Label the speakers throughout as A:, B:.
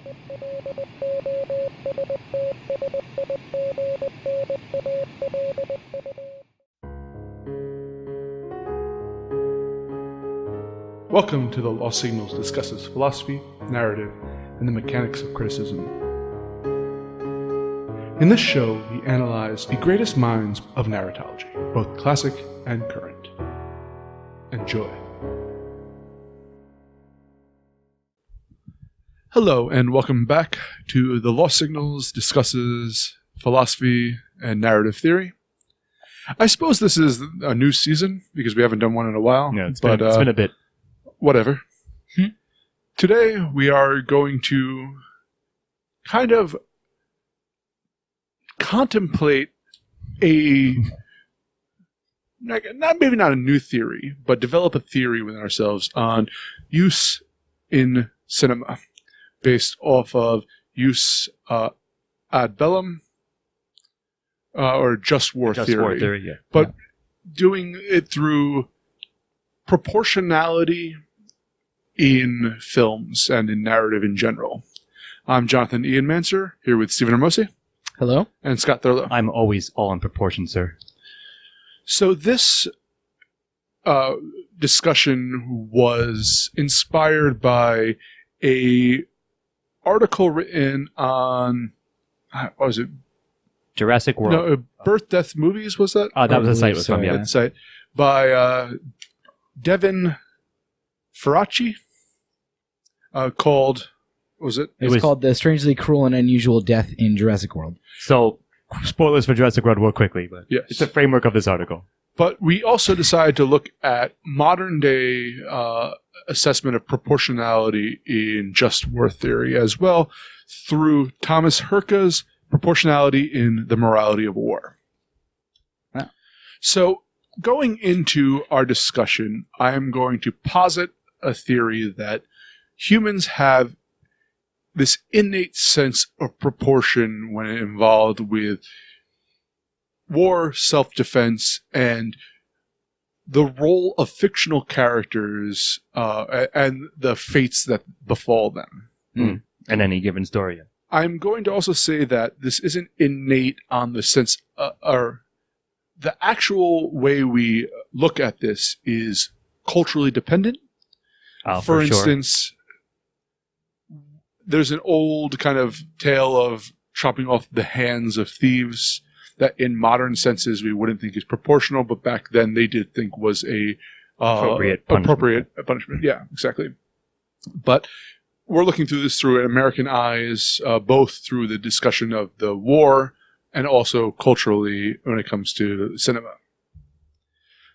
A: Welcome to the Lost Signals discusses philosophy, narrative, and the mechanics of criticism. In this show, we analyze the greatest minds of narratology, both classic and current. Enjoy. Hello, and welcome back to the Lost Signals discusses philosophy and narrative theory. I suppose this is a new season because we haven't done one in a while.
B: Yeah, it's been a bit.
A: Whatever. Today we are going to kind of contemplate maybe not a new theory, but develop a theory within ourselves on use in cinema based off of use ad bellum or just war theory.
B: Yeah.
A: But doing it through proportionality in films and in narrative in general. I'm Jonathan Ian Manser, here with Stephen Hermosi.
C: Hello.
A: And Scott Thurlow.
B: I'm always all in proportion, sir.
A: So this discussion was inspired by a article written on, what was it?
B: Jurassic World.
A: No, Birth, Death Movies, was that?
B: That was the site it was from, yeah.
A: That site by Devin Faraci, called, what was it?
C: It was called The Strangely Cruel and Unusual Death in Jurassic World.
B: So, spoilers for Jurassic World real quickly, but
A: yes.
B: It's the framework of this article.
A: But we also decided to look at modern day assessment of proportionality in just war theory as well through Thomas Herka's Proportionality in the Morality of War.
C: Wow.
A: So, going into our discussion, I am going to posit a theory that humans have this innate sense of proportion when involved with war, self-defense, and the role of fictional characters and the fates that befall them.
B: In any given story. Yeah.
A: I'm going to also say that this isn't innate on the sense, or the actual way we look at this is culturally dependent. For instance, there's an old kind of tale of chopping off the hands of thieves that in modern senses we wouldn't think is proportional, but back then they did think was a appropriate punishment. Yeah, exactly. But we're looking through this through American eyes, both through the discussion of the war and also culturally when it comes to cinema.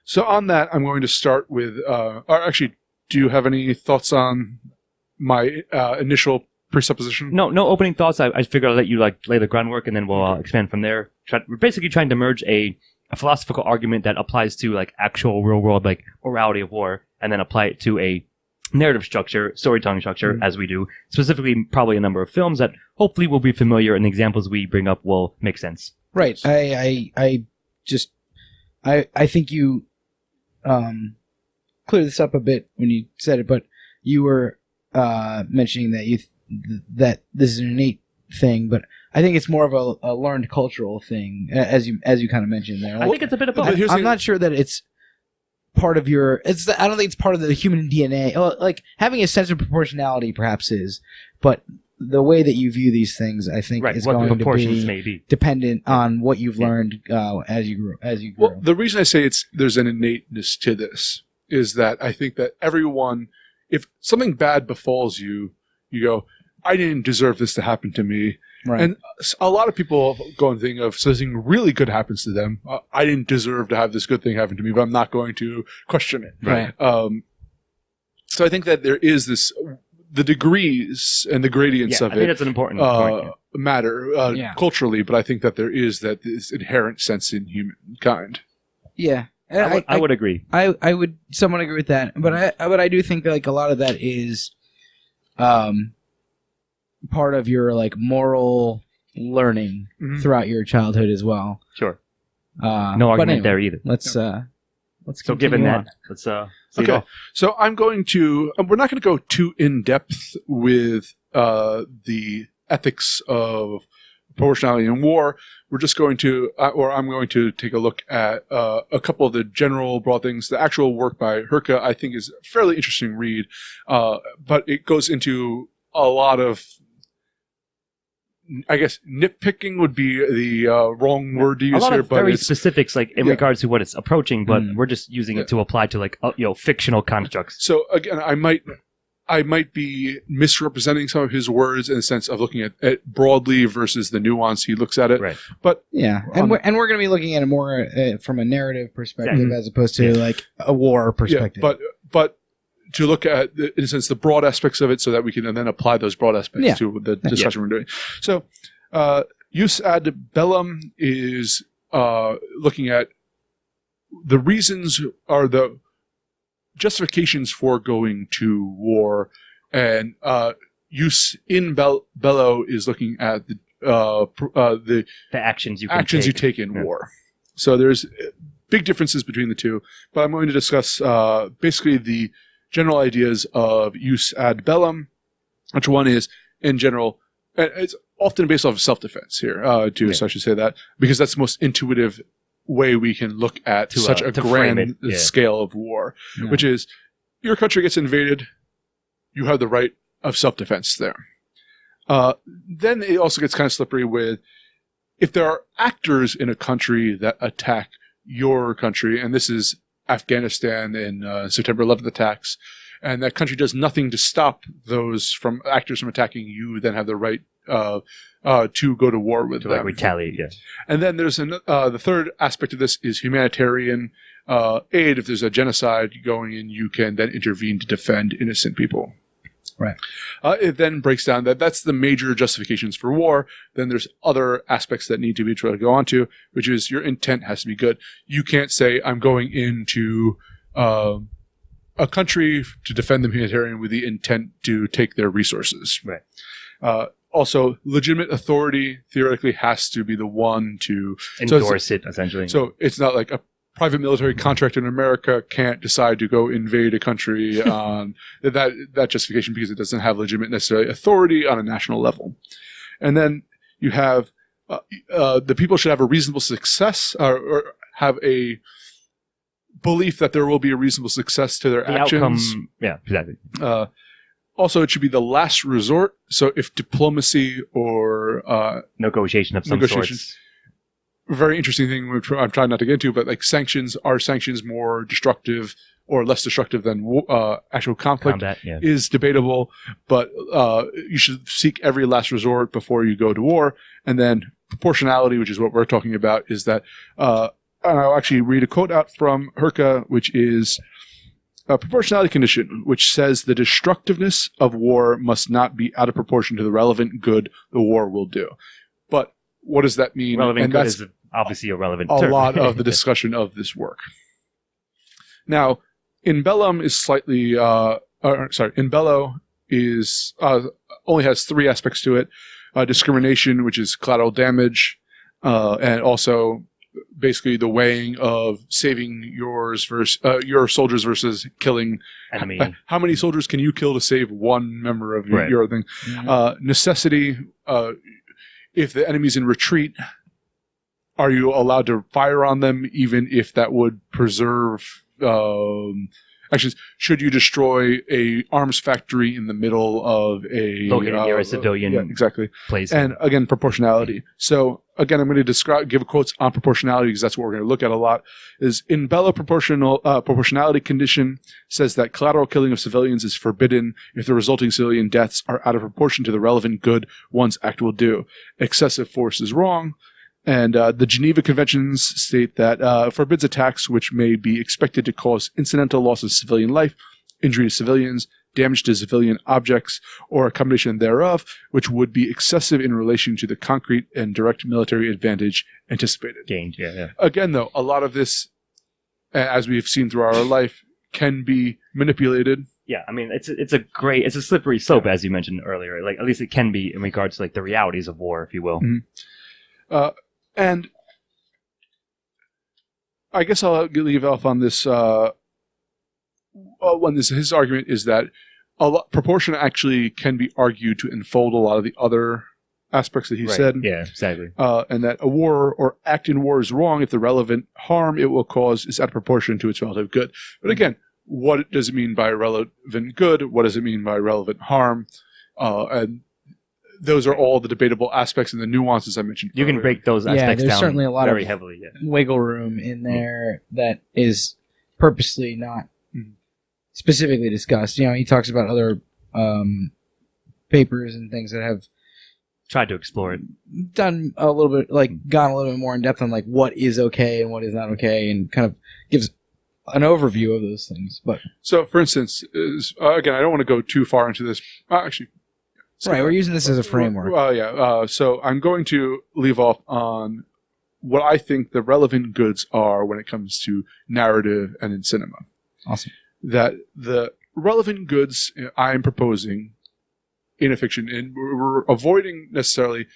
A: So on that, I'm going to start with, or actually, do you have any thoughts on my initial presupposition?
B: No opening thoughts. I figured I'll let you lay the groundwork and then we'll expand from there. We're basically trying to merge a philosophical argument that applies to actual real world morality of war and then apply it to a narrative structure, storytelling structure, as we do, specifically probably a number of films that hopefully will be familiar and the examples we bring up will make sense.
C: Right. I think you cleared this up a bit when you said it, but you were mentioning that this is an innate thing, but I think it's more of a learned cultural thing, as you kind of mentioned there.
B: I think it's a bit of both.
C: I'm not sure that it's part of your. I don't think it's part of the human DNA. Having a sense of proportionality, perhaps is, but the way that you view these things, I think, is going to be dependent on what you've learned as you grow.
A: Well, the reason I say there's an innateness to this is that I think that everyone, if something bad befalls you, you go, I didn't deserve this to happen to me. Right. And a lot of people go and think of something really good happens to them. I didn't deserve to have this good thing happen to me, but I'm not going to question it.
C: Right.
A: So I think that there is the degrees and the gradients of it.
B: I think that's an important point.
A: Matter culturally, but I think that there is this inherent sense in humankind.
C: Yeah.
B: I would agree.
C: I would somewhat agree with that, but I do think that a lot of that is part of your moral learning throughout your childhood as well.
B: Sure. No argument there either.
C: Let's
B: so given that, let's
A: okay. So I'm going to. We're not going to go too in depth with the ethics of proportionality in war, we're just going to, or I'm going to take a look at a couple of the general broad things. The actual work by Herka, I think, is a fairly interesting read, but it goes into a lot of, I guess, nitpicking would be the wrong word to use here, but
B: very specifics, like in regards to what it's approaching, but we're just using it to apply to like fictional constructs.
A: So again, I might be misrepresenting some of his words in the sense of looking at broadly versus the nuance he looks at it.
B: Right.
A: But
C: and we're going to be looking at it more from a narrative perspective as opposed to like a war perspective.
A: Yeah, but to look at, in a sense, the broad aspects of it so that we can then apply those broad aspects to the discussion we're doing. So, Jus ad bellum is looking at the reasons or the justifications for going to war, and Jus in bello is looking at the
B: actions you
A: take in war. So there's big differences between the two, but I'm going to discuss basically the general ideas of Jus ad bellum, which one is, in general, it's often based off of self-defense here, so I should say that, because that's the most intuitive way we can look at such a grand scale of war, which is, your country gets invaded, you have the right of self-defense there. Then it also gets kind of slippery with, if there are actors in a country that attack your country, and this is Afghanistan in September 11th attacks, and that country does nothing to stop those actors from attacking, you then have the right to go to war with them.
B: Like retaliate,
A: And then there's the third aspect of this is humanitarian aid. If there's a genocide going in, you can then intervene to defend innocent people.
C: Right.
A: It then breaks down that's the major justifications for war. Then there's other aspects that need to be tried to go on to, which is your intent has to be good. You can't say, I'm going into a country to defend the humanitarian with the intent to take their resources.
B: Right.
A: Also, legitimate authority theoretically has to be the one to
B: endorse it, essentially.
A: So it's not like a private military contractor in America can't decide to go invade a country on that justification because it doesn't have legitimate necessarily authority on a national level. And then you have the people should have a reasonable success or have a belief that there will be a reasonable success to their actions.
B: Outcome, yeah, exactly.
A: Also, it should be the last resort. So if diplomacy or
B: negotiation of some sorts.
A: Very interesting thing I'm trying not to get into, but like are sanctions more destructive or less destructive than actual conflict?
B: Combat,
A: is debatable, but you should seek every last resort before you go to war. And then proportionality, which is what we're talking about, is that and I'll actually read a quote out from Herka, which is a proportionality condition, which says the destructiveness of war must not be out of proportion to the relevant good the war will do. But what does that mean?
B: Relevant and good is obviously a relevant
A: term.
B: A
A: lot of the discussion of this work. Now, in bellum is slightly, in bello is only has three aspects to it: discrimination, which is collateral damage, and also basically the weighing of saving your soldiers versus killing
B: enemy.
A: How many soldiers can you kill to save one member of your thing? Mm-hmm. Necessity. If the enemy's in retreat, are you allowed to fire on them even if that would preserve actions? Should you destroy a arms factory in the middle of located
B: near a civilian place?
A: And again, proportionality. So again, I'm going to give quotes on proportionality because that's what we're going to look at a lot. Is in bello proportionality condition says that collateral killing of civilians is forbidden if the resulting civilian deaths are out of proportion to the relevant good one's act will do. Excessive force is wrong. And the Geneva Conventions state that forbids attacks which may be expected to cause incidental loss of civilian life, injury to civilians, damage to civilian objects, or a combination thereof, which would be excessive in relation to the concrete and direct military advantage anticipated.
B: Gained, yeah.
A: Again, though, a lot of this, as we've seen through our life, can be manipulated.
B: Yeah, I mean, it's a slippery slope, as you mentioned earlier. Like, at least it can be in regards to like the realities of war, if you will.
A: Mm-hmm. And I guess I'll leave off on this. His argument is that proportion actually can be argued to enfold a lot of the other aspects that he said.
B: Yeah, exactly.
A: And that a war or act in war is wrong if the relevant harm it will cause is out of proportion to its relative good. But again, what does it mean by relevant good? What does it mean by relevant harm? And those are all the debatable aspects and the nuances I mentioned.
B: You can break those aspects
C: there's
B: down
C: certainly a lot
B: very
C: of
B: heavily.
C: wiggle room in there that is purposely not specifically discussed. He talks about other papers and things that have
B: tried to explore it,
C: done a little bit, gone a little bit more in depth on what is okay and what is not okay, and kind of gives an overview of those things. But
A: so, for instance, again, I don't want to go too far into this. Actually,
C: right, we're using this as a framework.
A: So I'm going to leave off on what I think the relevant goods are when it comes to narrative and in cinema.
C: Awesome.
A: That the relevant goods I'm proposing in a fiction, and we're avoiding necessarily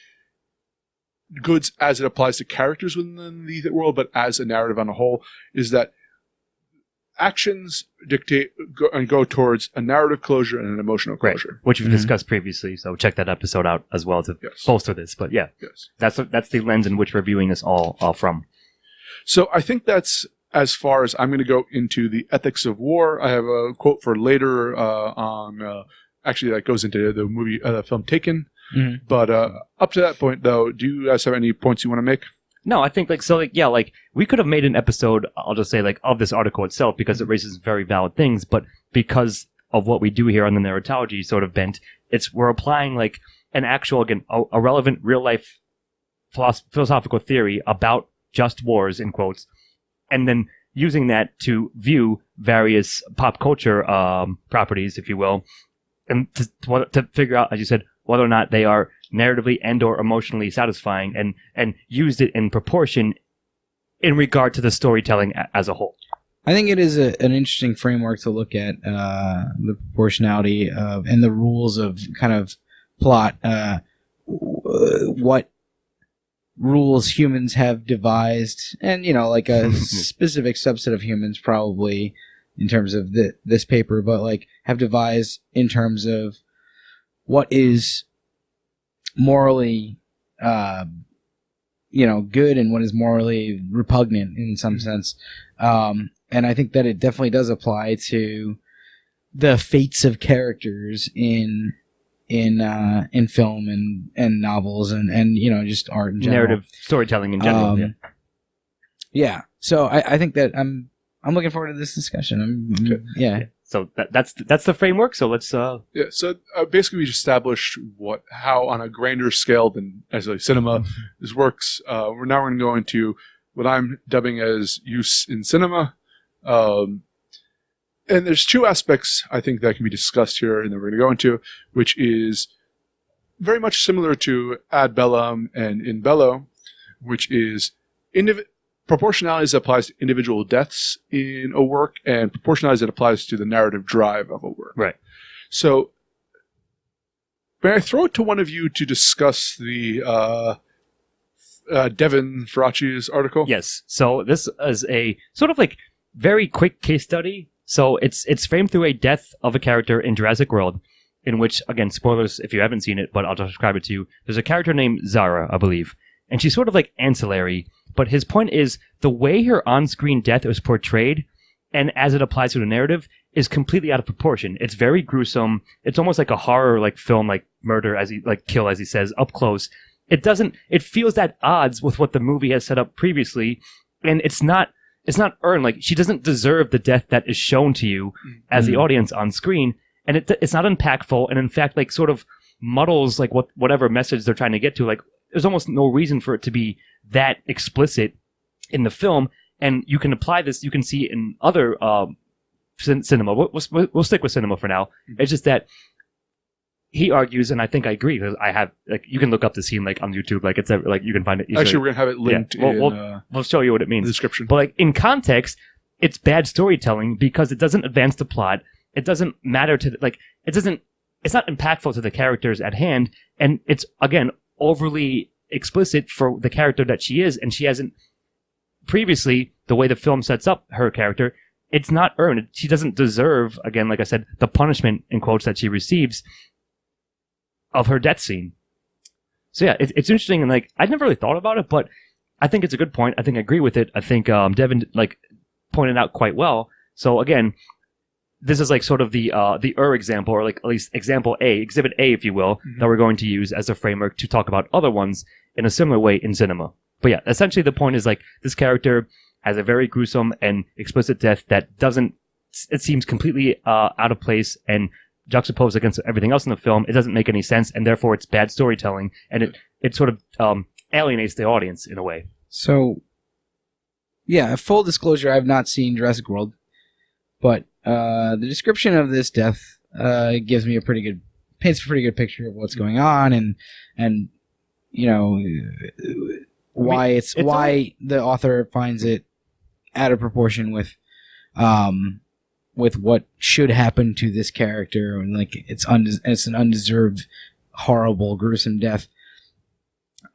A: goods as it applies to characters within the world, but as a narrative on a whole, is that actions dictate and go towards a narrative closure and an emotional closure,
B: which we've discussed previously. So check that episode out as well to bolster this. But that's the lens in which we're viewing this all from.
A: So I think that's as far as I'm going to go into the ethics of war. I have a quote for later on. Actually, that goes into the movie, film Taken. Mm-hmm. But up to that point, though, do you guys have any points you want to make?
B: No, I think we could have made an episode, I'll just say, of this article itself, because it raises very valid things, but because of what we do here on the narratology sort of bent, we're applying an actual, again, a relevant real life philosophical theory about just wars, in quotes, and then using that to view various pop culture properties, if you will, and to figure out, as you said, whether or not they are narratively and or emotionally satisfying, and used it in proportion in regard to the storytelling as a whole.
C: I think it is an interesting framework to look at the proportionality of and the rules of kind of plot, what rules humans have devised, and a specific subset of humans probably in terms of this paper, but have devised in terms of what is morally good and what is morally repugnant in some sense, and I think that it definitely does apply to the fates of characters in film and novels and just art in general,
B: narrative storytelling in general.
C: So I think that I'm looking forward to this discussion.
B: So that's the framework. So let's.
A: So basically, we established how on a grander scale than actually cinema this works. We're now going to go into what I'm dubbing as use in cinema, and there's two aspects I think that can be discussed here, and that we're going to go into, which is very much similar to ad bellum and in bello, which is proportionality as it applies to individual deaths in a work, and proportionality as it applies to the narrative drive of a work.
B: Right.
A: So, may I throw it to one of you to discuss the Devin Faraci's article?
B: Yes. So this is a sort of very quick case study. So it's framed through a death of a character in Jurassic World, in which, again, spoilers if you haven't seen it, but I'll just describe it to you. There's a character named Zara, I believe, and she's sort of ancillary. But his point is the way her on-screen death was portrayed, and as it applies to the narrative, is completely out of proportion. It's very gruesome. It's almost like a horror film, murder as he kill as he says up close. It feels at odds with what the movie has set up previously, and it's not earned. She doesn't deserve the death that is shown to you as the audience on screen, and it's not impactful, and in fact sort of muddles whatever message they're trying to get to. There's almost no reason for it to be that explicit in the film, and you can apply this. You can see in other cinema. We'll stick with cinema for now. It's just that he argues, and I think I agree, because I have you can look up the scene on YouTube. It's you can find it easily.
A: Actually, we're gonna have it linked.
B: We'll show you what it means.
A: The description.
B: But in context, it's bad storytelling because it doesn't advance the plot. It doesn't matter to It's not impactful to the characters at hand, and it's again overly explicit for the character that she is, and she hasn't previously, the way the film sets up her character, it's not earned. She doesn't deserve, again, like I said, the punishment, in quotes, that she receives of her death scene. So yeah, it's interesting, and like I'd never really thought about it, but I think it's a good point. I think I agree with it. I think Devin like pointed out quite well. So again, this is like sort of the example, or like at least example A, exhibit A, if you will, that we're going to use as a framework to talk about other ones in a similar way in cinema. But yeah, essentially the point is like this character has a very gruesome and explicit death that doesn't, it seems completely out of place and juxtaposed against everything else in the film. It doesn't make any sense, and therefore it's bad storytelling, and it sort of alienates the audience in a way.
C: So, yeah, full disclosure, I've not seen Jurassic World, but the description of this death gives me paints a pretty good picture of what's going on, and you know why why the author finds it out of proportion with what should happen to this character, and like it's an undeserved, horrible, gruesome death.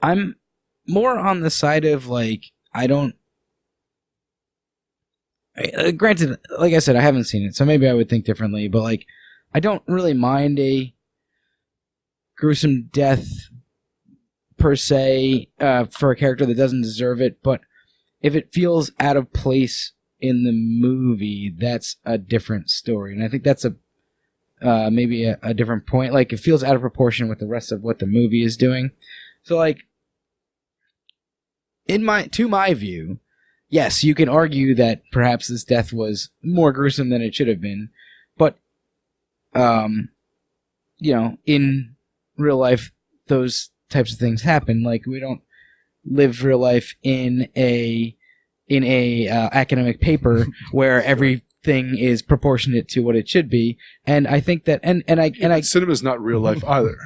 C: I'm more on the side of like granted, like I said, I haven't seen it, so maybe I would think differently, but like I don't really mind a gruesome death per se for a character that doesn't deserve it, but if it feels out of place in the movie, that's a different story, and I think that's maybe a different point. Like it feels out of proportion with the rest of what the movie is doing. So like to my view, yes, you can argue that perhaps this death was more gruesome than it should have been, but in real life, those types of things happen. Like we don't live real life in a academic paper where everything is proportionate to what it should be. And I think that
A: cinema's not real life either.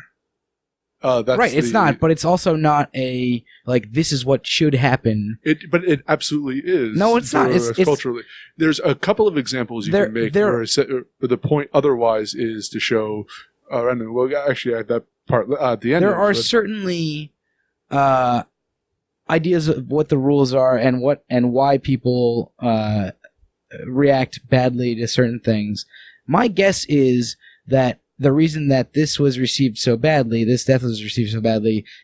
A: That's
C: right. It's not, but it's also not a like this is what should happen.
A: But it absolutely is.
C: No, it's not. It's
A: culturally. There's a couple of examples you can make where the point otherwise is to show. I don't know. Well, actually, at that part at the end,
C: there are certainly ideas of what the rules are and why people react badly to certain things. My guess is that the reason that this death was received so badly,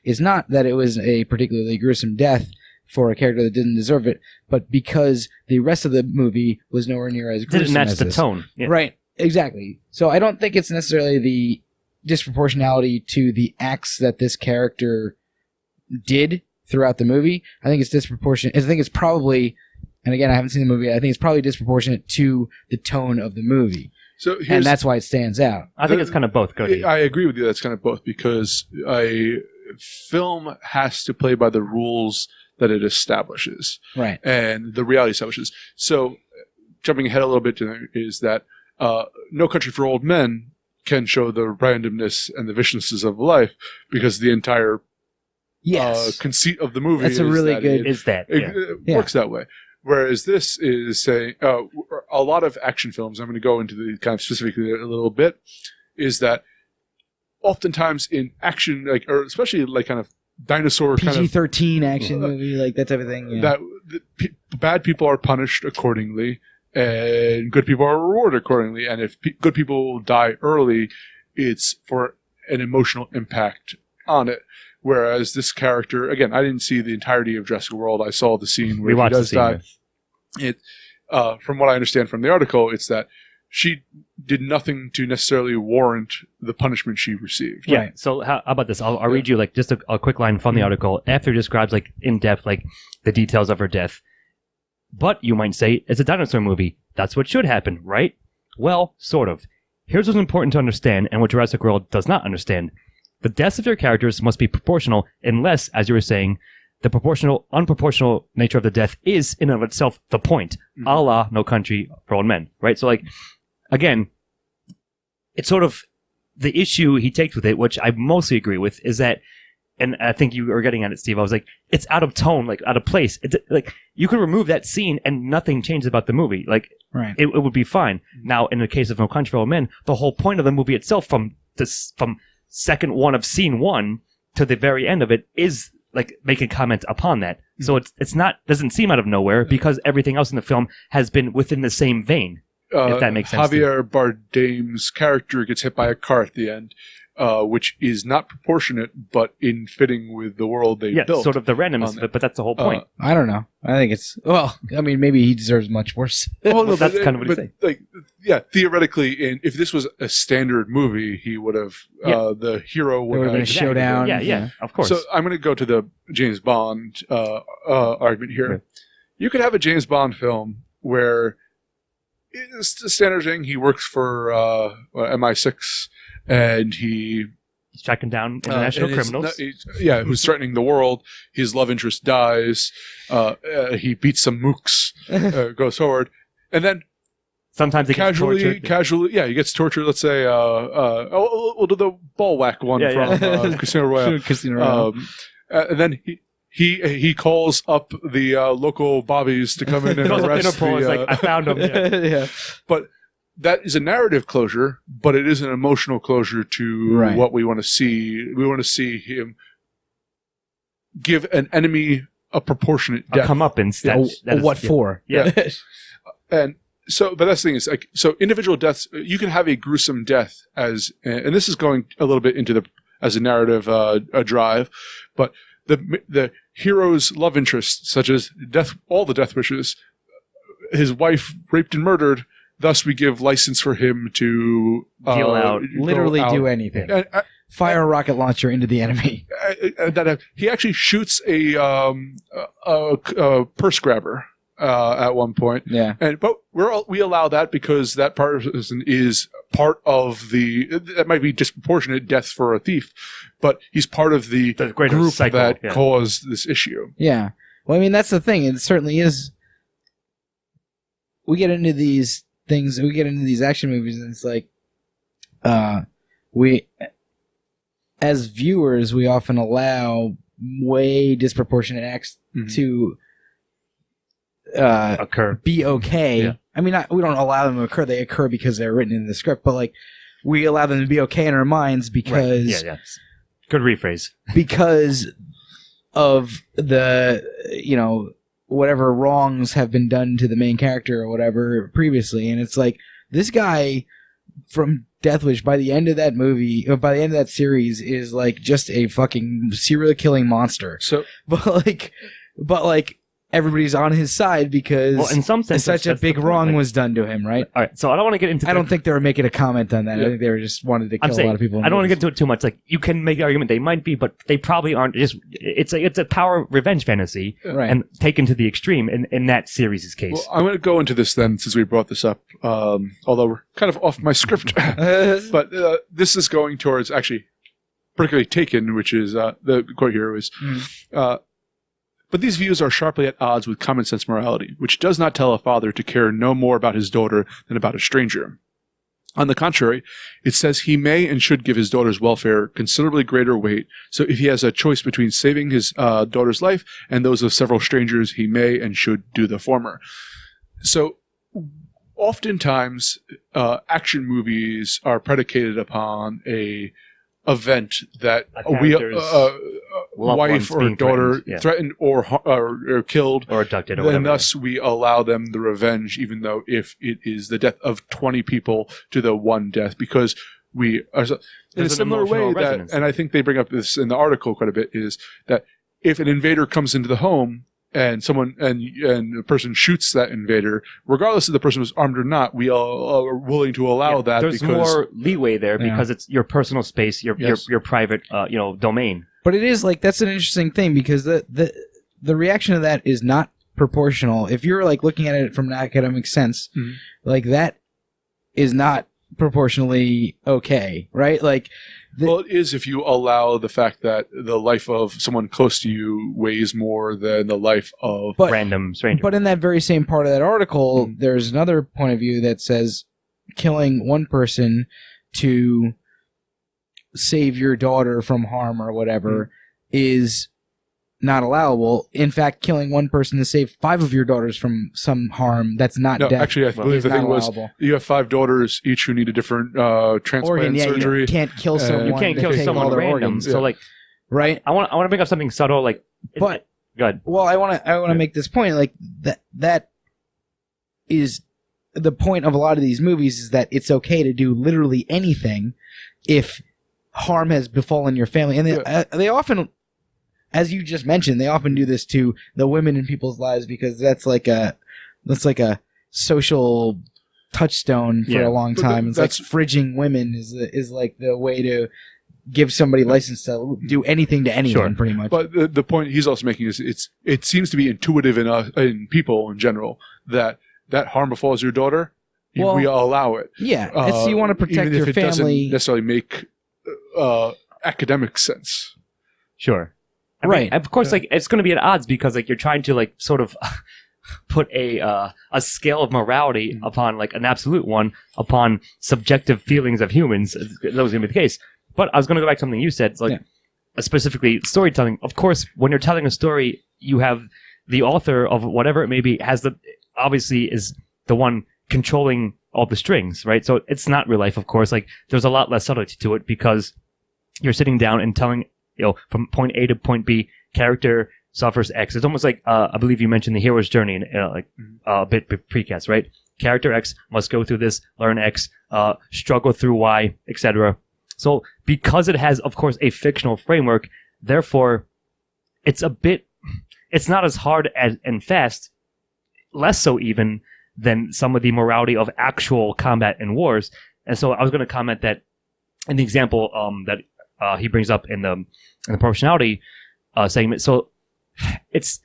C: is not that it was a particularly gruesome death for a character that didn't deserve it, but because the rest of the movie was nowhere near as gruesome.
B: Didn't match
C: as
B: the
C: this.
B: tone.
C: Yeah. Right, exactly. So I don't think it's necessarily the disproportionality to the acts that this character did throughout the movie. I think it's disproportionate. I think it's probably, and again, I haven't seen the movie, I think it's probably disproportionate to the tone of the movie. And that's why it stands out.
B: I think it's kind of both, Cody.
A: I agree with you. That's kind of both, because a film has to play by the rules that it establishes.
C: Right.
A: And the reality establishes. So, jumping ahead a little bit is that No Country for Old Men can show the randomness and the viciousness of life, because the entire conceit of the movie
C: that's a really good...
A: It works that way. Whereas this is saying, a lot of action films, I'm going to go into the kind of specifically a little bit, is that oftentimes in action, like, or especially like kind of dinosaur
C: PG-13 action movie, like that type of thing. Yeah.
A: Bad people are punished accordingly, and good people are rewarded accordingly. And if good people die early, it's for an emotional impact on it. Whereas this character, again, I didn't see the entirety of Jurassic World. I saw the scene where he does die. From what I understand from the article, it's that she did nothing to necessarily warrant the punishment she received.
B: Yeah. Right. So how about this? I'll read you like just a quick line from the article. After it describes like in depth like the details of her death. But you might say it's a dinosaur movie. That's what should happen, right? Well, sort of. Here's what's important to understand and what Jurassic World does not understand. The deaths of your characters must be proportional unless, as you were saying, the unproportional nature of the death is in and of itself the point, a la No Country for Old Men, right? So, like, again, it's sort of the issue he takes with it, which I mostly agree with, is that, and I think you were getting at it, Steve, I was like, it's out of tone, like, out of place. It's like, you can remove that scene and nothing changes about the movie. Like,
C: right.
B: it would be fine. Now, in the case of No Country for Old Men, the whole point of the movie itself from second one of scene one to the very end of it is like making comments upon that. So it's not doesn't seem out of nowhere because everything else in the film has been within the same vein. If that makes sense.
A: Javier Bardem's character gets hit by a car at the end, which is not proportionate, but in fitting with the world they built.
B: Sort of the randomness of it, but that's the whole point.
C: I don't know. I think it's maybe he deserves much worse.
A: Well,
B: that's kind of what he's saying.
A: Like, theoretically, if this was a standard movie, he would have the hero would have
C: been a showdown.
B: Yeah, of course.
A: So I'm going to go to the James Bond argument here.
B: Right.
A: You could have a James Bond film where it's the standard thing. He works for MI6, and he's
B: tracking down international criminals.
A: Who's threatening the world. His love interest dies. He beats some mooks, goes forward, and then
B: sometimes he gets tortured.
A: He gets tortured. Let's say, we'll do the ball whack one from Casino Royale.
C: Casino Royale.
A: And then he calls up the local bobbies to come in and arrest
B: Interpol. It's like, I found him.
C: Yeah.
A: But that is a narrative closure, but it is an emotional closure to what we want to see. We want to see him give an enemy a proportionate death.
B: A comeuppance.
C: What for?
B: Yeah.
A: And so, but that's the thing is, like, so individual deaths, you can have a gruesome death and this is going a little bit into as a narrative drive, but the hero's love interest, such as all the death wishes, his wife raped and murdered. Thus, we give license for him to
B: deal out,
C: literally do anything. Fire a rocket launcher into the enemy.
A: He actually shoots a purse grabber at one point.
C: Yeah,
A: but we allow that because that person is part of that might be disproportionate death for a thief, but he's part of the group cycle, that caused this issue.
C: Yeah. Well, I mean, that's the thing. It certainly is. We get into these things. We get into these action movies, and it's like, we, as viewers, we often allow way disproportionate acts to
B: occur,
C: be okay.
B: Yeah.
C: I mean, we don't allow them to occur. They occur because they're written in the script, but like, we allow them to be okay in our minds because,
B: good rephrase,
C: because of the, whatever wrongs have been done to the main character or whatever previously. And it's like, this guy from Death Wish, by the end of that movie, or by the end of that series, is like just a fucking serial killing monster.
A: So,
C: but like everybody's on his side because
B: in some sense,
C: such a big wrong was done to him, right?
B: All right, so I don't want to get into.
C: I don't think they were making a comment on that. Yeah. I think they were just wanted to kill a lot of people.
B: I don't want to get into it too much. Like, you can make the argument they might be, but they probably aren't. It's a power revenge fantasy,
C: right?
B: And taken to the extreme in that series' case.
A: Well, I'm going to go into this then, since we brought this up. Although we're kind of off my script, but this is going towards actually, particularly Taken, which is the quote here is. But these views are sharply at odds with common sense morality, which does not tell a father to care no more about his daughter than about a stranger. On the contrary, it says he may and should give his daughter's welfare considerably greater weight, so if he has a choice between saving his daughter's life and those of several strangers, he may and should do the former. So, oftentimes, action movies are predicated upon a event that wife or daughter threatened or killed
B: or abducted, or
A: then thus we allow them the revenge, even though if it is the death of 20 people to the one death, because we are in a similar way that, and I think they bring up this in the article quite a bit, is that if an invader comes into the home and someone and the person shoots that invader, regardless if the person was armed or not, we all are willing to allow that.
B: There's more leeway there because it's your personal space, your private domain.
C: But it is like, that's an interesting thing, because the reaction to that is not proportional. If you're like looking at it from an academic sense, like that is not proportionally okay, right? Like,
A: well, it is if you allow the fact that the life of someone close to you weighs more than the life of
B: random stranger.
C: But in that very same part of that article, there's another point of view that says killing one person to save your daughter from harm or whatever is not allowable. In fact, killing one person to save 5 of your daughters from some harm, that's not death.
A: Actually, I believe the thing was you have 5 daughters, each who need a different transplant surgery.
C: You can't kill someone.
B: You can't kill someone random.
C: Organs.
B: So, like,
C: right?
B: I want to bring up something subtle, like,
C: but
B: good.
C: Well, I want to make this point, like that is the point of a lot of these movies, is that it's okay to do literally anything if harm has befallen your family, and they often, as you just mentioned, they often do this to the women in people's lives, because that's like a social touchstone for a long time. It's like fridging women is like the way to give somebody license to do anything to anyone, pretty much.
A: But the point he's also making is it seems to be intuitive in people in general that harm befalls your daughter, we allow it.
C: Yeah, you want to protect your family.
A: It doesn't necessarily make academic sense.
B: Sure. I
C: right.
B: mean, of course, like, it's going to be at odds, because like you're trying to like sort of put a scale of morality upon like an absolute one upon subjective feelings of humans. That was going to be the case. But I was going to go back to something you said. It's like specifically storytelling. Of course, when you're telling a story, you have the author of whatever it may be obviously is the one controlling all the strings, right? So it's not real life, of course. Like, there's a lot less subtlety to it, because you're sitting down and telling, from point A to point B, character suffers X. It's almost like, I believe you mentioned the hero's journey in a bit precast, right? Character X must go through this, learn X, struggle through Y, etc. So because it has, of course, a fictional framework, therefore, it's not as hard and fast, less so even than some of the morality of actual combat and wars. And so I was going to comment that in the example that he brings up in the proportionality segment. So it's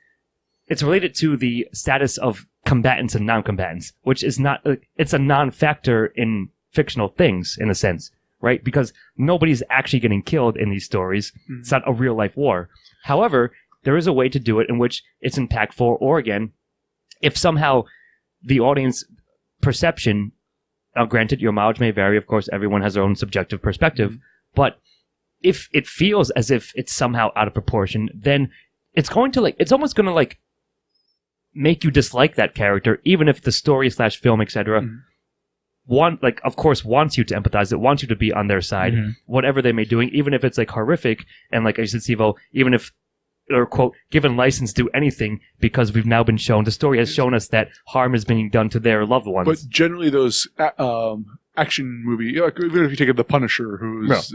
B: related to the status of combatants and non-combatants, which is not, it's a non-factor in fictional things in a sense, right? Because nobody's actually getting killed in these stories. Mm-hmm. It's not a real life war. However, there is a way to do it in which it's impactful, or again, if somehow the audience perception, now granted, your mileage may vary, of course, everyone has their own subjective perspective, but if it feels as if it's somehow out of proportion, then it's almost going to like make you dislike that character, even if the story / film, etc. Of course, wants you to empathize. It wants you to be on their side, whatever they may be doing, even if it's like horrific. And like I said, Sivo, even if, or quote, given license to do anything, because we've now been shown, the story has shown us that harm is being done to their loved ones.
A: But generally those action movie, like even if you take The Punisher, who's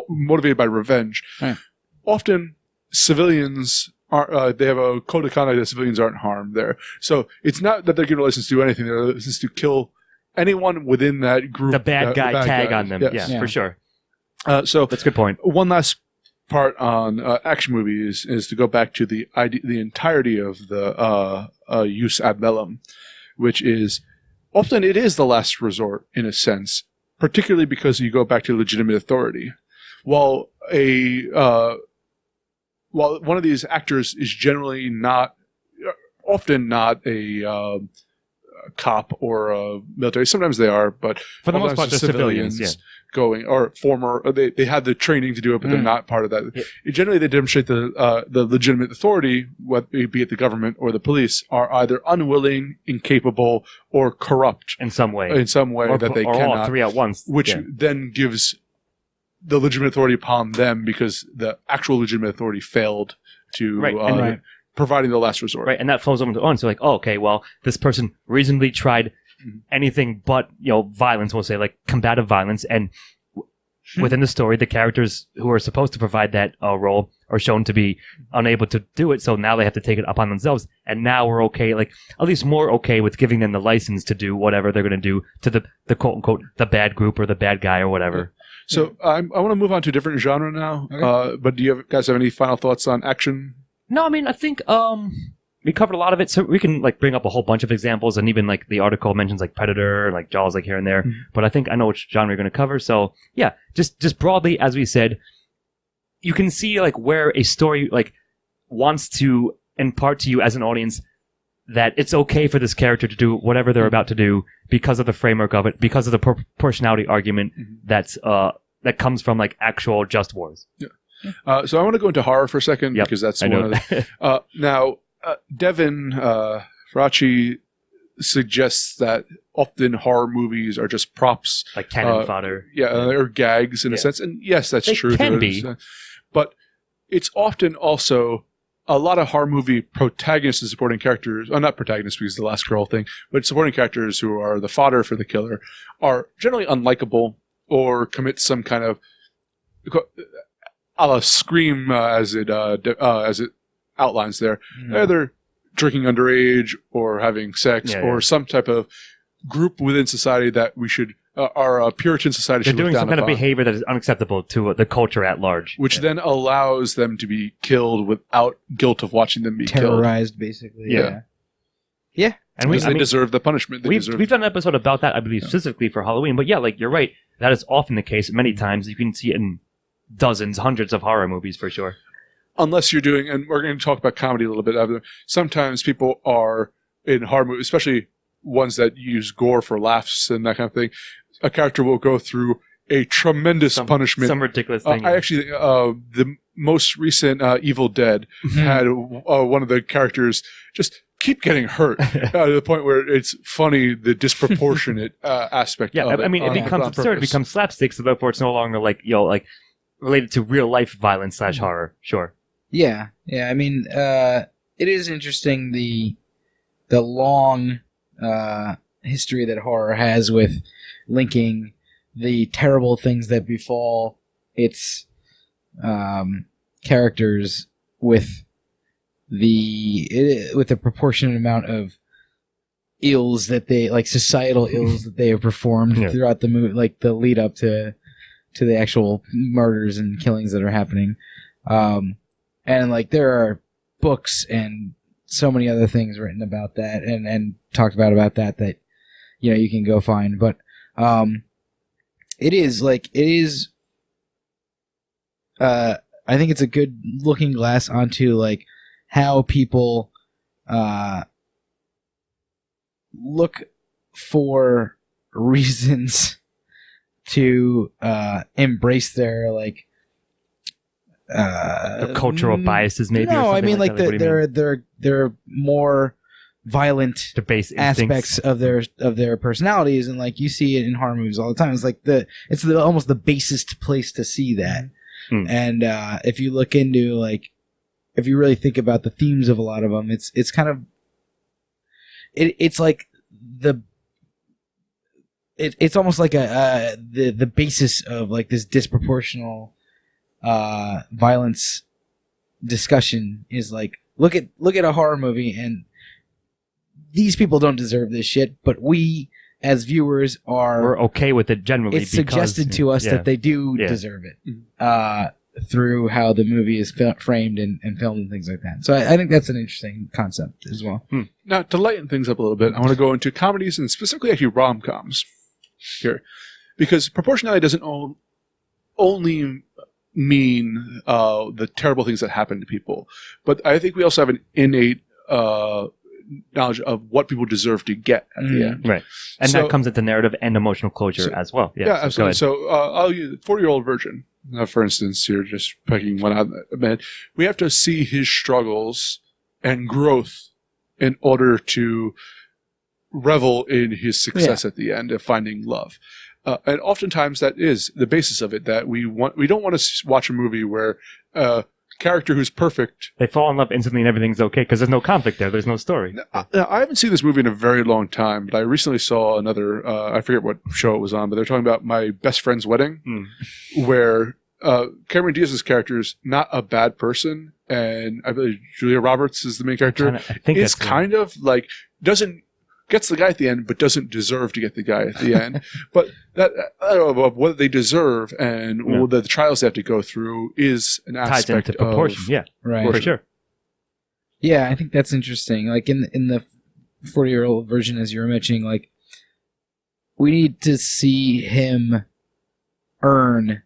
A: motivated by revenge, often civilians are, they have a code of conduct that civilians aren't harmed there. So it's not that they're given a license to do anything, they're license to kill anyone within that group.
B: The bad guy tag on them, yes. For sure.
A: So
B: that's a good point.
A: One last part on action movies is to go back to the entirety of the jus ad bellum, which is often it is the last resort in a sense, particularly because you go back to legitimate authority. While one of these actors is generally often not a cop or a military. Sometimes they are, but
B: for the most part, they're civilians.
A: Going, or former, they had the training to do it, but they're not part of that. Yeah. Generally, they demonstrate the legitimate authority, whether it be it the government or the police, are either unwilling, incapable, or corrupt
B: in some way,
A: or that they cannot.
B: All three at once,
A: which then gives the legitimate authority upon them, because the actual legitimate authority failed to providing the last resort.
B: Right, and that flows on. So like, oh, okay, well, this person reasonably tried anything but, violence, we'll say, like combative violence, and within the story, the characters who are supposed to provide that role are shown to be unable to do it, so now they have to take it upon themselves, and now we're okay, like, at least more okay with giving them the license to do whatever they're going to do to the quote-unquote, the bad group or the bad guy or whatever.
A: So I want to move on to a different genre now, but do you guys have any final thoughts on action?
B: No, I mean, I think we covered a lot of it, so we can like bring up a whole bunch of examples, and even like the article mentions like Predator and like Jaws, like here and there. But I think I know which genre you're going to cover. So yeah, just broadly, as we said, you can see like where a story like wants to impart to you as an audience that it's okay for this character to do whatever they're about to do because of the framework of it, because of the proportionality argument that comes from like actual just wars.
A: Yeah. So I want to go into horror for a second, because that's one of the... now, Devin Faraci suggests that often horror movies are just props.
B: Like cannon fodder.
A: Yeah, or gags in a sense. And yes, that's true.
B: Can be.
A: but it's often also a lot of horror movie protagonists and supporting characters, not protagonists because the last girl thing, but supporting characters who are the fodder for the killer are generally unlikable or commit some kind of a la Scream as it outlines there, either drinking underage or having sex or some type of group within society that we should our Puritan society should look down upon.
B: They're doing some kind of behavior that is unacceptable to the culture at large.
A: Which then allows them to be killed without guilt of watching them be
C: terrorized, basically. Yeah.
A: And they deserve the punishment.
B: We've done an episode about that, I believe, specifically for Halloween. But you're right. That is often the case. Many times you can see it in dozens, hundreds of horror movies for sure.
A: Unless you're doing, and we're going to talk about comedy a little bit. Sometimes people are in horror movies, especially ones that use gore for laughs and that kind of thing. A character will go through a tremendous punishment.
B: Some ridiculous thing.
A: I actually, the most recent Evil Dead had one of the characters just keep getting hurt to the point where it's funny, the disproportionate aspect of it.
B: I mean, it becomes absurd. It becomes slapstick, so therefore it's no longer related to real life violence / horror. Sure.
C: Yeah. I mean, it is interesting the long history that horror has with linking the terrible things that befall its characters with the proportionate amount of ills that they societal ills that they have performed throughout the movie, like the lead up to the actual murders and killings that are happening. And there are books and so many other things written about that and talked about that you can go find. But it is I think it's a good looking glass onto how people look for reasons to embrace their
B: the cultural biases, maybe.
C: No, I mean they're more violent aspects of their personalities, and you see it in horror movies all the time. It's almost the basest place to see that. And if you look into if you really think about the themes of a lot of them, it's kind of it's like it's almost like the basis of this disproportional violence discussion is look at a horror movie, and these people don't deserve this shit, but we as viewers we're
B: okay with it generally.
C: It's suggested to us that they do deserve it through how the movie is framed and filmed and things like that. So I think that's an interesting concept as well.
A: Now, to lighten things up a little bit, I want to go into comedies and specifically actually rom-coms here, because proportionality doesn't only mean the terrible things that happen to people, but I think we also have an innate knowledge of what people deserve to get at the end.
B: Right. And that comes into narrative and emotional closure as well.
A: Yeah, absolutely. So I'll use 40-year-old virgin, for instance, here, just picking one out of the man. We have to see his struggles and growth in order to revel in his success at the end of finding love. And oftentimes that is the basis of it, that we don't want to watch a movie where character who's perfect.
B: They fall in love instantly and everything's okay because there's no conflict there. There's no story.
A: I haven't seen this movie in a very long time, but I recently saw another, I forget what show it was on, but they're talking about My Best Friend's Wedding, where Cameron Diaz's character is not a bad person, and I believe Julia Roberts is the main character.
B: I think
A: it's kind of gets the guy at the end, but doesn't deserve to get the guy at the end. But that what they deserve and the trials they have to go through is an aspect
B: ties into proportion.
C: Right,
B: for sure.
C: Yeah, I think that's interesting. In the 40-year-old version, as you were mentioning, we need to see him earn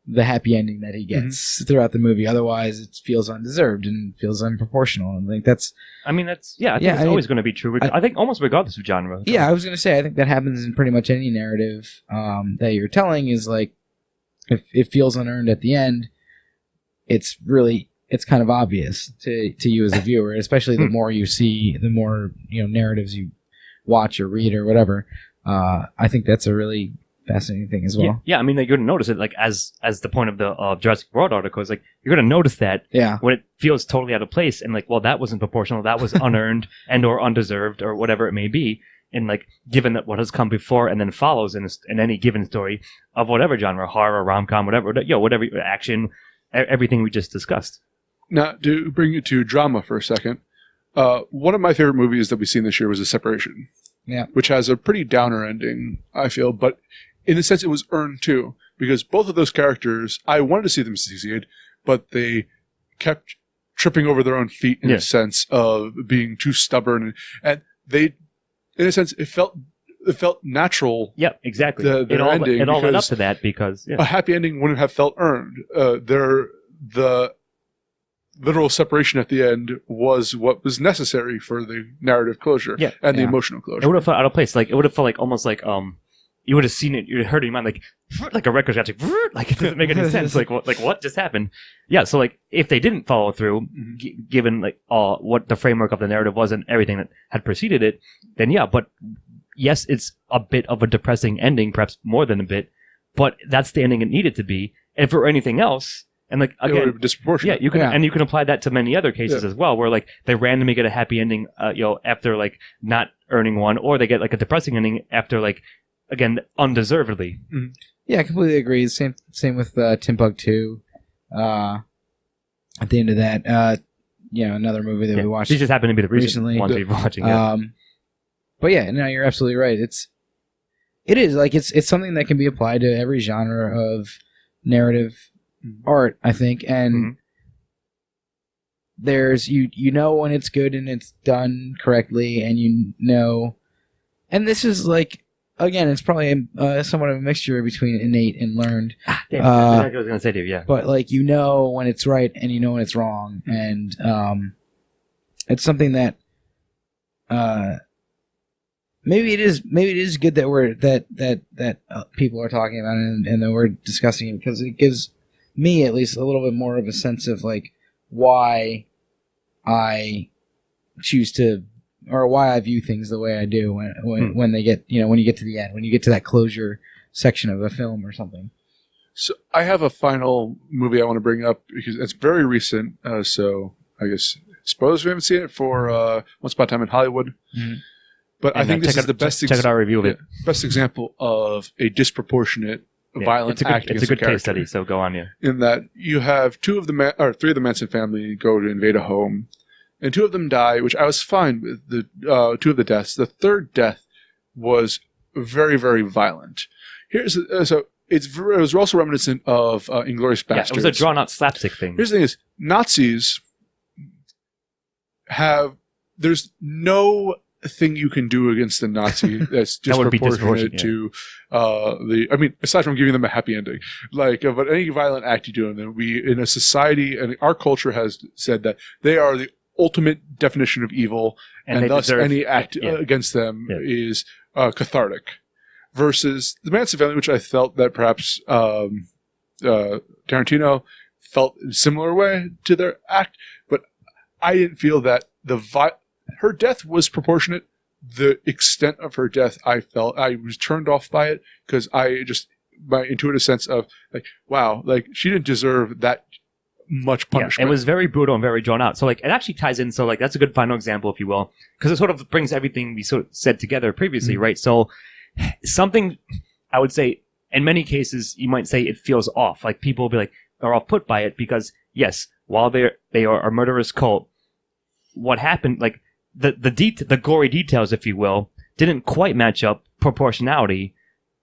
C: the happy ending that he gets throughout the movie. Otherwise, it feels undeserved and feels unproportional. And I think that's...
B: I think it's always going to be true. I think almost regardless of genre.
C: Yeah, I was going to say, I think that happens in pretty much any narrative that you're telling is if it feels unearned at the end, it's kind of obvious to you as a viewer, especially the more you see, the more narratives you watch or read or whatever. I think that's a really fascinating thing as well.
B: Yeah. I mean, like, you're gonna notice it, like as the point of the Jurassic World article is, like, you're gonna notice that when it feels totally out of place, and like, well, that wasn't proportional, that was unearned and or undeserved or whatever it may be. And like, given that what has come before and then follows in any given story of whatever genre, horror, rom-com, whatever, whatever, action, everything we just discussed.
A: Now, to bring it to drama for a second, one of my favorite movies that we've seen this year was The Separation.
C: Yeah.
A: Which has a pretty downer ending, I feel, but in a sense it was earned too, because both of those characters, I wanted to see them succeed, but they kept tripping over their own feet in a sense of being too stubborn, and they, in a sense, it felt natural.
B: Yeah, exactly. It all led up to that, because
A: a happy ending wouldn't have felt earned. The literal separation at the end was what was necessary for the narrative closure and the emotional closure.
B: It would have felt out of place. Like, it would have felt like almost like you would have seen it, you would have heard it in your mind, like a record scratch, like it doesn't make any sense. Like what just happened? Yeah. So like, if they didn't follow through, given like what the framework of the narrative was and everything that had preceded it, then yeah. But yes, it's a bit of a depressing ending, perhaps more than a bit. But that's the ending it needed to be. And for anything else. And like, again,
A: disproportionate.
B: Yeah, you can, and you can apply that to many other cases as well, where like they randomly get a happy ending, after like not earning one, or they get like a depressing ending after like, again, undeservedly.
C: Mm-hmm. Yeah, I completely agree. Same with Timbuktu. At the end of that, another movie that we watched.
B: These just happen to be the
C: recently
B: ones we've watching.
C: But yeah, no, you're absolutely right. It is like it's something that can be applied to every genre of narrative art, I think, and there's you know when it's good and it's done correctly, and and this is like, again, it's probably somewhat of a mixture between innate and learned.
B: That's exactly what I was going to say to you, yeah.
C: But like, when it's right and when it's wrong, and it's something that maybe it is good that people are talking about it and that we're discussing it, because it gives me at least a little bit more of a sense of like why I choose to, or why I view things the way I do when they get, when you get to the end, when you get to that closure section of a film or something.
A: So I have a final movie I want to bring up because it's very recent. So I suppose we haven't seen it for Once Upon a Time in Hollywood. Mm-hmm. But I think this is the best.
B: Check out our review of it.
A: Best example of a disproportionate violent act.
B: It's a good case study. So go on, yeah.
A: In that you have three of the Manson family go to invade a home, and two of them die, which I was fine with. The two of the deaths. The third death was very, very violent. It was also reminiscent of Inglourious Basterds.
B: Yeah, it was a drawn-out slapstick thing.
A: Here's the thing: is Nazis there's no thing you can do against the Nazi that's disproportionate to aside from giving them a happy ending, but any violent act you do, and then we in a society and our culture has said that they are the ultimate definition of evil, and thus any act against them is cathartic. Versus the Manson family, which I felt that perhaps Tarantino felt in a similar way to their act, but I didn't feel that her death was proportionate. The extent of her death, I felt I was turned off by it, because my intuitive sense of like, wow, like she didn't deserve that much punishment.
B: Yeah, it was very brutal and very drawn out. So like, it actually ties in. So like, that's a good final example, if you will, because it sort of brings everything we sort of said together previously, mm-hmm. right? So something I would say, in many cases, you might say it feels off. Like, people will be like, are off put by it, because yes, while they are a murderous cult, what happened, like, the gory details, if you will, didn't quite match up proportionality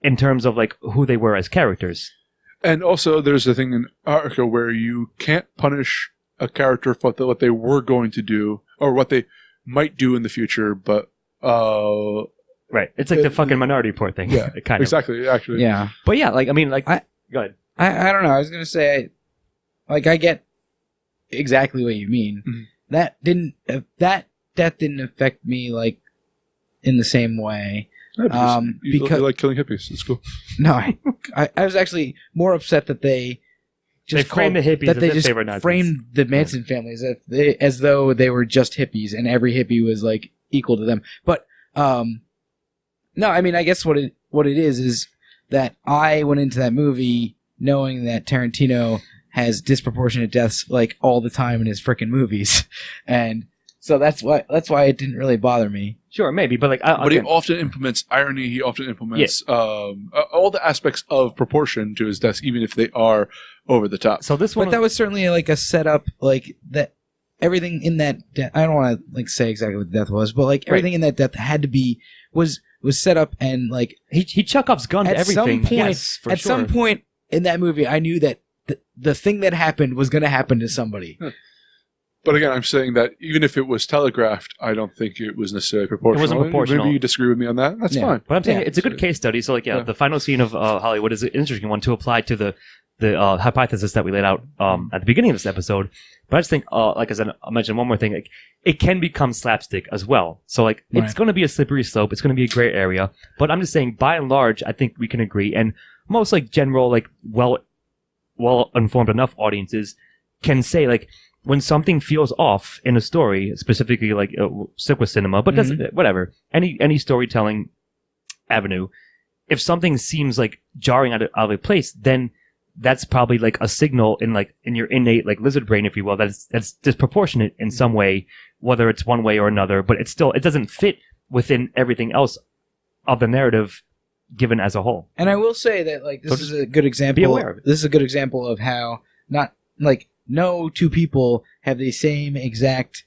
B: in terms of like who they were as characters.
A: And also, there's a thing in Arca where you can't punish a character for what they were going to do or what they might do in the future, but
B: right, it's like the fucking Minority Report thing.
A: Yeah,
B: kind of.
A: Exactly. Actually,
C: yeah.
B: But yeah, like, I mean, like, go ahead.
C: I don't know. I was gonna say, I get exactly what you mean. Mm-hmm. That didn't affect me like in the same way.
A: because you like killing hippies. It's cool.
C: No, I was actually more upset that they
B: framed the hippies
C: framed the Manson family as though they were just hippies and every hippie was like equal to them. But no, I mean, I guess what it is that I went into that movie knowing that Tarantino has disproportionate deaths like all the time in his frickin' movies, and so that's why it didn't really bother me.
B: Sure, maybe, but
A: he often implements irony. He often implements all the aspects of proportion to his deaths, even if they are over the top.
B: So this one,
C: but that was certainly like a setup, like that. Everything in that death, I don't want to like say exactly what the death was, but like everything in that death had to be was set up, and like
B: he Chekhov's gun to everything.
C: At some point in that movie, I knew that the thing that happened was going to happen to somebody.
A: But again, I'm saying that even if it was telegraphed, I don't think it was necessarily proportional.
B: It wasn't proportional.
A: Maybe you disagree with me on that. That's fine.
B: But I'm saying it's a good case study. So, the final scene of Hollywood is an interesting one to apply to the hypothesis that we laid out at the beginning of this episode. But I just think, as I mentioned one more thing, like, it can become slapstick as well. So, it's going to be a slippery slope. It's going to be a gray area. But I'm just saying, by and large, I think we can agree. And most, general, well-informed enough audiences can say, when something feels off in a story, specifically stick with cinema, but whatever, any storytelling avenue, if something seems jarring out of place, then that's probably a signal in your innate lizard brain, if you will, that's disproportionate in some way, whether it's one way or another, but it doesn't fit within everything else of the narrative given as a whole.
C: And I will say that this is a good example. Be aware of it. This is a good example of how no two people have the same exact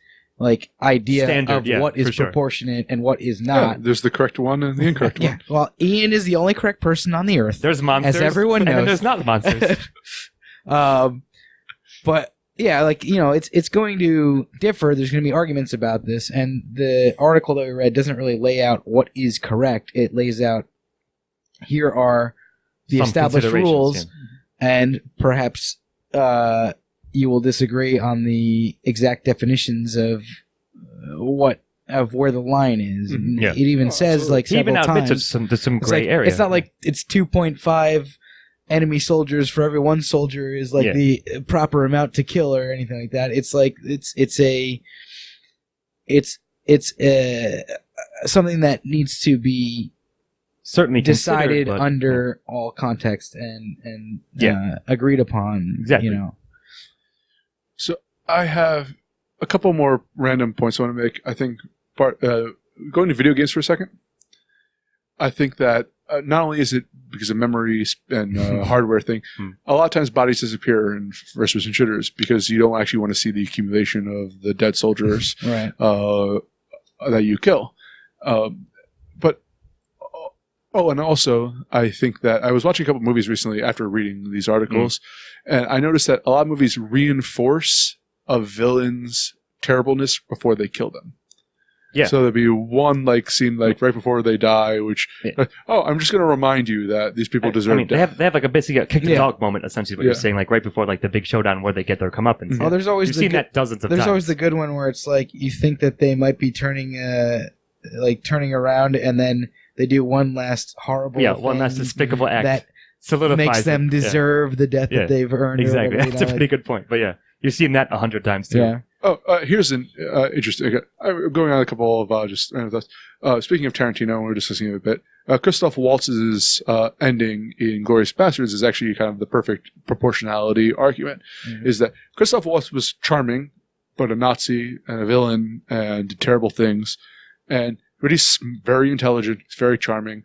C: idea standard, of what is proportionate and what is not.
A: Yeah, there's the correct one and the incorrect one.
C: Well, Ian is the only correct person on the earth.
B: There's monsters,
C: as everyone knows.
B: And then there's not monsters.
C: But yeah, it's going to differ. There's going to be arguments about this, and the article that we read doesn't really lay out what is correct. It lays out here are the established rules, and perhaps you will disagree on the exact definitions of where the line is.
B: Yeah.
C: It even says several times.
B: There's some gray area.
C: It's not like it's 2.5 enemy soldiers for every one soldier is the proper amount to kill or anything like that. It's something that needs to be
B: certainly
C: decided under all context and agreed upon.
B: Exactly.
A: So I have a couple more random points I want to make. I think going to video games for a second, I think that not only is it because of memory and hardware thing, a lot of times bodies disappear in first-person shooters because you don't actually want to see the accumulation of the dead soldiers
C: right.
A: That you kill. And also, I think that I was watching a couple movies recently after reading these articles, and I noticed that a lot of movies reinforce a villain's terribleness before they kill them.
B: Yeah.
A: So there'd be one scene right before they die, which I'm just going to remind you that these people deserve death.
B: They have basically a kick the dog moment, essentially. What you're saying, right before the big showdown where they get their comeuppance.
C: Oh, there's always
B: you've seen that dozens of
C: times.
B: There's
C: always the good one where it's you think that they might be turning around, and then they do one last horrible
B: one last despicable act
C: that
B: solidifies
C: makes them deserve the death that they've earned.
B: Exactly. That's a pretty good point. But you've seen that 100 times too.
C: Yeah.
A: Oh, here's an interesting. I'm going on a couple of just random thoughts. Speaking of Tarantino, we were discussing it a bit. Christoph Waltz's ending in *Glorious Bastards* is actually kind of the perfect proportionality argument. Is that Christoph Waltz was charming, but a Nazi and a villain and did terrible things, but he's very intelligent. He's very charming.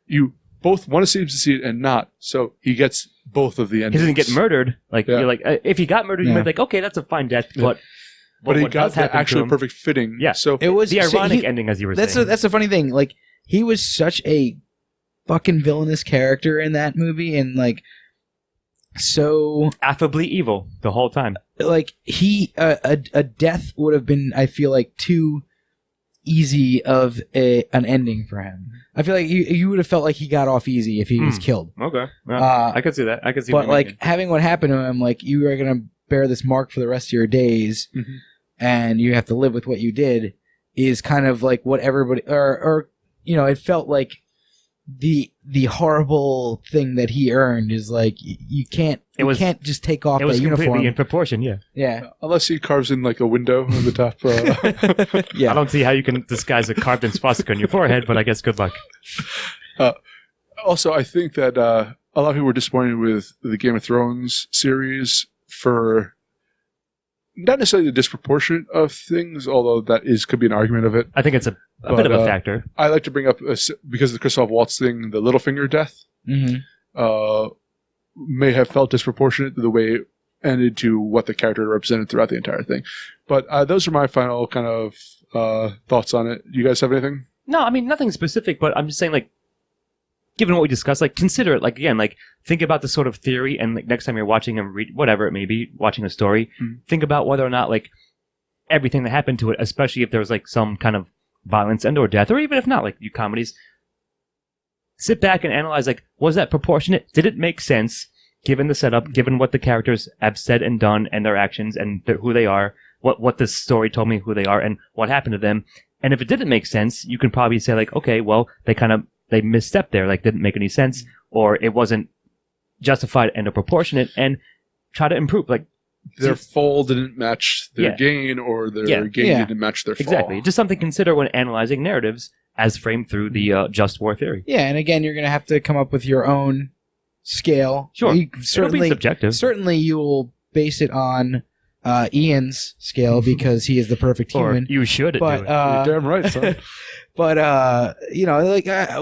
A: You both want to see him succeed and not, so he gets both of the endings.
B: He doesn't get murdered. You're if he got murdered, you might be okay, that's a fine death,
A: but he got the actually perfect fitting.
B: Yeah.
A: So
B: it was the ironic ending, as you were saying.
C: That's a funny thing. He was such a fucking villainous character in that movie, and so
B: affably evil the whole time.
C: He a death would have been, I feel too easy of an ending for him. I feel you would have felt he got off easy if he was killed.
B: Okay, I could see that. I could see.
C: But having what happened to him, you are gonna bear this mark for the rest of your days, and you have to live with what you did, is kind of what everybody or it felt like the horrible thing that he earned is you can't just take off that uniform.
B: It was completely in proportion.
C: Yeah.
A: Unless he carves in a window on the top.
B: I don't see how you can disguise a carved in swastika on your forehead, but I guess good luck.
A: Also, I think that a lot of people were disappointed with the Game of Thrones series for not necessarily the disproportionate of things, although that could be an argument of it.
B: I think it's a bit of a factor.
A: I like to bring up, because of the Christoph Waltz thing, the Littlefinger death may have felt disproportionate to the way it ended to what the character represented throughout the entire thing. But those are my final kind of thoughts on it. Do you guys have anything?
B: No, I mean, nothing specific, but I'm just saying, like, given what we discussed, like, consider it, like, again, like, think about the sort of theory, and like, next time you're watching and read whatever it may be, watching a story, think about whether or not, like, everything that happened to it, especially if there was, like, some kind of violence and or death, or even if not, like, you comedies, sit back and analyze, like, was that proportionate? Did it make sense, given the setup, given what the characters have said and done, and their actions, and who they are, what the story told me who they are, and what happened to them? And if it didn't make sense, you can probably say, like, okay, well, they misstepped there, like, didn't make any sense, or it wasn't justified and proportionate, and try to improve, like,
A: their fall didn't match their gain, or their gain didn't match their fall.
B: Exactly. Just something to consider when analyzing narratives as framed through the just war theory.
C: Yeah, and again, you're going to have to come up with your own scale.
B: Sure.
C: It'll be subjective. Certainly you will base it on Ian's scale because he is the perfect human.
B: Or you should do it.
A: You're damn right, son.
C: But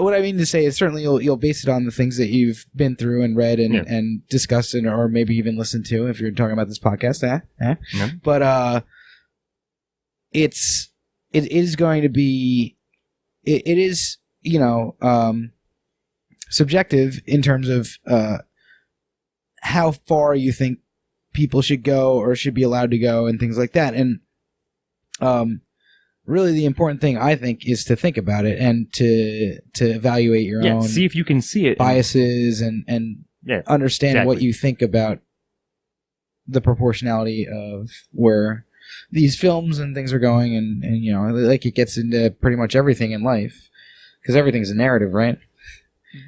C: what I mean to say is certainly you'll base it on the things that you've been through and read and discussed or maybe even listened to if you're talking about this podcast.
B: Yeah.
C: But it is going to be it is subjective in terms of how far you think people should go or should be allowed to go and things like that. And really the important thing, I think, is to think about it and to evaluate your own
B: see if you can see it
C: biases and understand what you think about the proportionality of where these films and things are going, and like it gets into pretty much everything in life because everything's a narrative, right?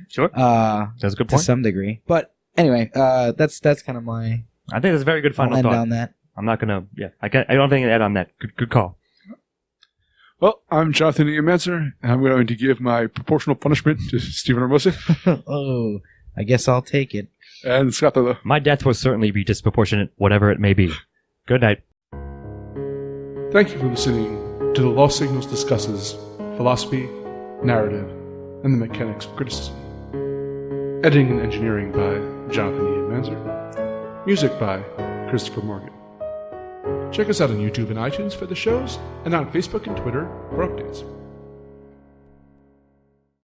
B: Sure. That's a good point.
C: To some degree. But anyway, that's kind of my...
B: I think that's a very good final thought.
C: On that.
B: I'm not going to... Yeah, I don't have anything to add on that. Good call.
A: Well, I'm Jonathan Eamancer, and I'm going to give my proportional punishment to Stephen Hermosi.
C: Oh, I guess I'll take it.
A: And Scott Thurlow.
B: My death will certainly be disproportionate, whatever it may be. Good night.
A: Thank you for listening to The Lost Signals Discusses Philosophy, Narrative, and the Mechanics of Criticism. Editing and engineering by Jonathan Eamancer. Music by Christopher Morgan. Check us out on YouTube and iTunes for the shows, and on Facebook and Twitter for updates.